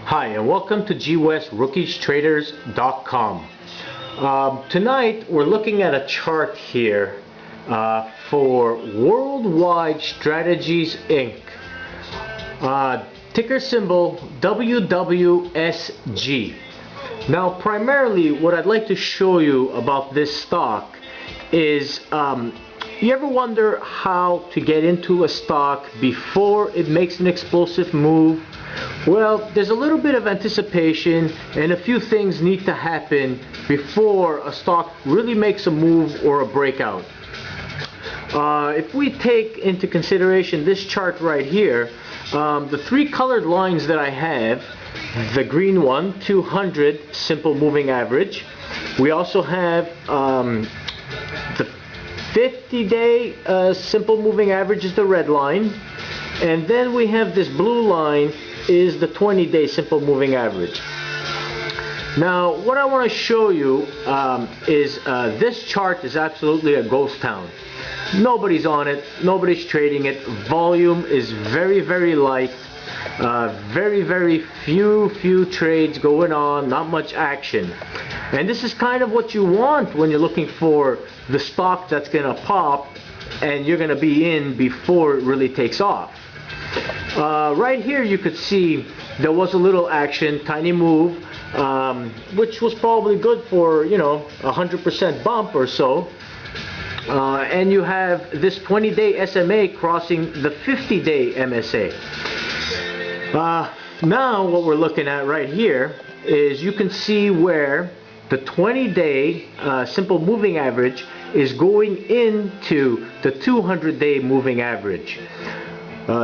Hi, and welcome to GWestRookiesTraders.com. Tonight we're looking at a chart here for Worldwide Strategies Inc. Ticker symbol WWSG. Now primarily what I'd like to show you about this stock is you ever wonder how to get into a stock before it makes an explosive move? Well, there's a little bit of anticipation and a few things need to happen before a stock really makes a move or a breakout. If we take into consideration this chart right here, the three colored lines that I have, the green one, 200 simple moving average. We also have the 50-day simple moving average is the red line, and then we have this blue line is the 20-day simple moving average. Now what I want to show you is this chart is absolutely a ghost town. Nobody's on it, nobody's trading it, volume is very light, very few trades going on, not much action. And this is kind of what you want when you're looking for the stock that's gonna pop and you're gonna be in before it really takes off. Right here you could see there was a little action, tiny move, which was probably good for, you know, 100% bump or so. And you have this 20-day SMA crossing the 50-day MSA. Now what we're looking at right here is you can see where the 20-day simple moving average is going into the 200-day moving average.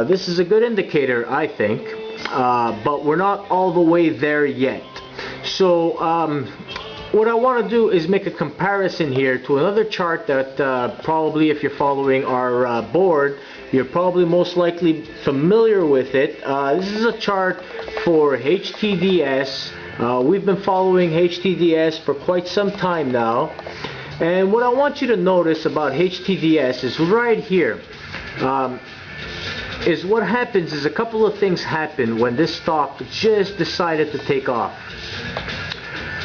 This is a good indicator, I think, but we're not all the way there yet. So what I want to do is make a comparison here to another chart that probably, if you're following our board, you're probably most likely familiar with it. This is a chart for HTDS. We've been following HTDS for quite some time now, and what I want you to notice about HTDS is right here. Is what happens is a couple of things happen when this stock just decided to take off.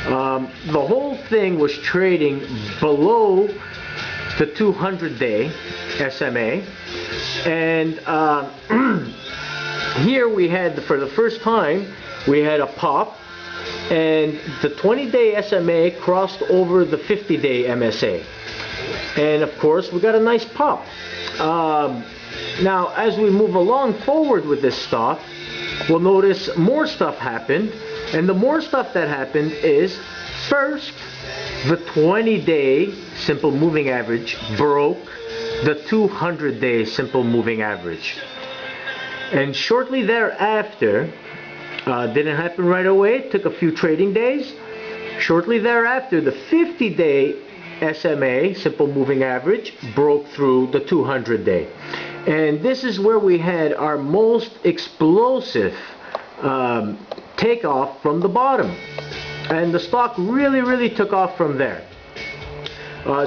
The whole thing was trading below the 200-day SMA, and here we had, for the first time, we had a pop, and the 20-day SMA crossed over the 50-day MSA, and of course we got a nice pop. Now as we move along forward with this stock, we'll notice more stuff happened, and the more stuff that happened is, first, the 20-day simple moving average broke the 200-day simple moving average, and shortly thereafter, didn't happen right away, it took a few trading days. Shortly thereafter, the 50-day SMA simple moving average broke through the 200-day, and this is where we had our most explosive takeoff from the bottom, and the stock really took off from there.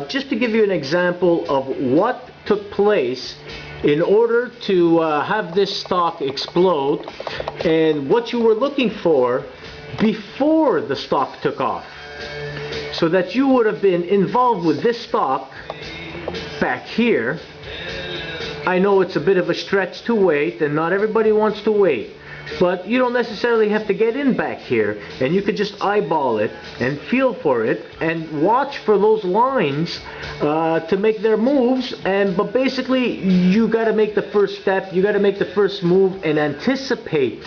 Just to give you an example of what took place in order to have this stock explode, and what you were looking for before the stock took off, so that you would have been involved with this stock back here. I know it's a bit of a stretch to wait, and not everybody wants to wait, but you don't necessarily have to get in back here, and you could just eyeball it and feel for it and watch for those lines to make their moves. But basically you got to make the first step, you got to make the first move and anticipate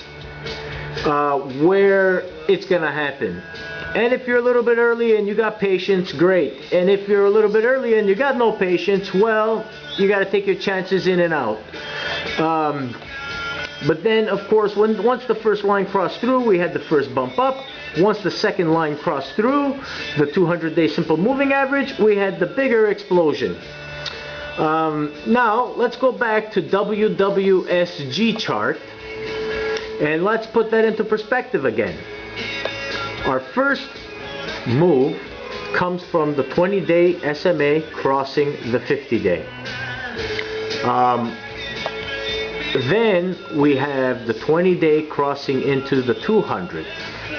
where it's gonna happen. And if you're a little bit early and you got patience, great. And if you're a little bit early and you got no patience, well, you got to take your chances in and out. But then, of course, once the first line crossed through, we had the first bump up. Once the second line crossed through the 200-day simple moving average, we had the bigger explosion. Now, let's go back to WWSG chart, and let's put that into perspective again. Our first move comes from the 20-day SMA crossing the 50-day. Then we have the 20-day crossing into the 200.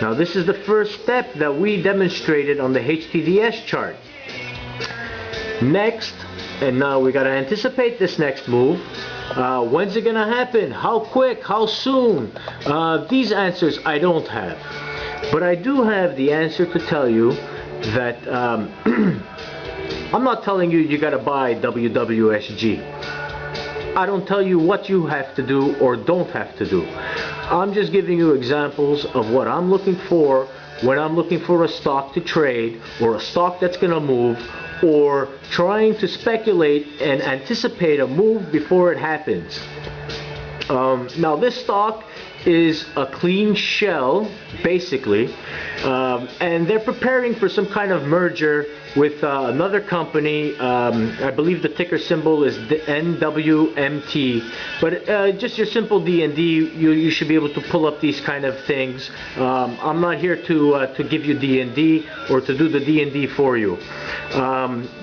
Now this is the first step that we demonstrated on the HTDS chart. Next, and now we got to anticipate this next move. When's it gonna happen? How quick? How soon? These answers I don't have, but I do have the answer to tell you that I'm not telling you you gotta buy WWSG. I don't tell you what you have to do or don't have to do. I'm just giving you examples of what I'm looking for when I'm looking for a stock to trade, or a stock that's gonna move, or trying to speculate and anticipate a move before it happens. Now this stock is a clean shell, basically, and they're preparing for some kind of merger with another company. I believe the ticker symbol is the NWMT, but just your simple D&D, you should be able to pull up these kind of things. I'm not here to give you D&D or to do the D&D for you.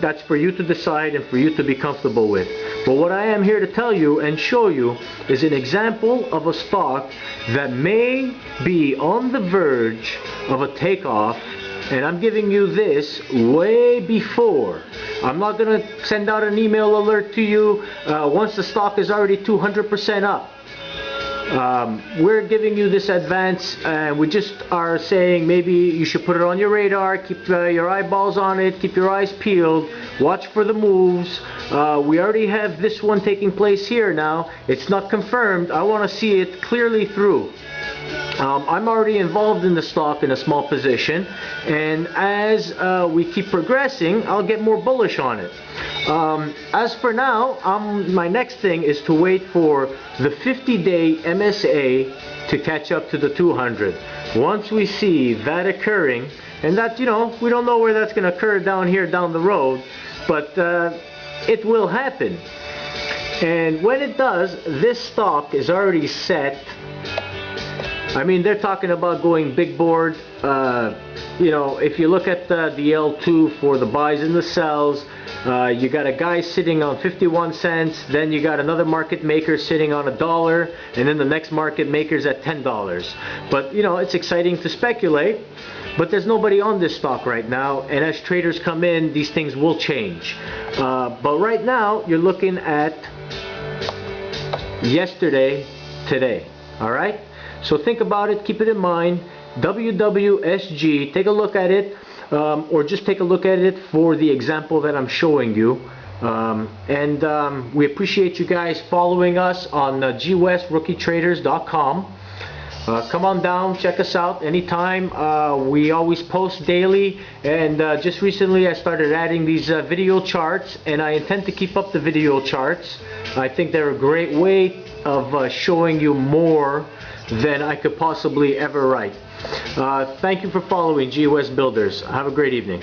That's for you to decide and for you to be comfortable with. But what I am here to tell you and show you is an example of a stock that may be on the verge of a takeoff, and I'm giving you this way before. I'm not going to send out an email alert to you once the stock is already 200% up. We're giving you this advance, and we just are saying maybe you should put it on your radar, keep your eyeballs on it, keep your eyes peeled, watch for the moves. We already have this one taking place here now. It's not confirmed. I want to see it clearly through. I'm already involved in the stock in a small position, and as we keep progressing, I'll get more bullish on it. As for now, my next thing is to wait for the 50-day MSA to catch up to the 200. Once we see that occurring, and that, you know, we don't know where that's going to occur down here down the road, but it will happen. And when it does, this stock is already set. I mean, they're talking about going big board. You know, if you look at the L2 for the buys and the sells, you got a guy sitting on 51 cents, then you got another market maker sitting on $1, and then the next market maker's at $10. But, you know, it's exciting to speculate, but there's nobody on this stock right now, and as traders come in, these things will change. But right now, you're looking at yesterday, today, all right? So think about it, keep it in mind. WWSG, take a look at it, or just take a look at it for the example that I'm showing you. We appreciate you guys following us on gwestrookieTraders.com. Come on down, check us out anytime. We always post daily, and just recently I started adding these video charts, and I intend to keep up the video charts. I think they're a great way of showing you more than I could possibly ever write. Thank you for following GWS Builders. Have a great evening.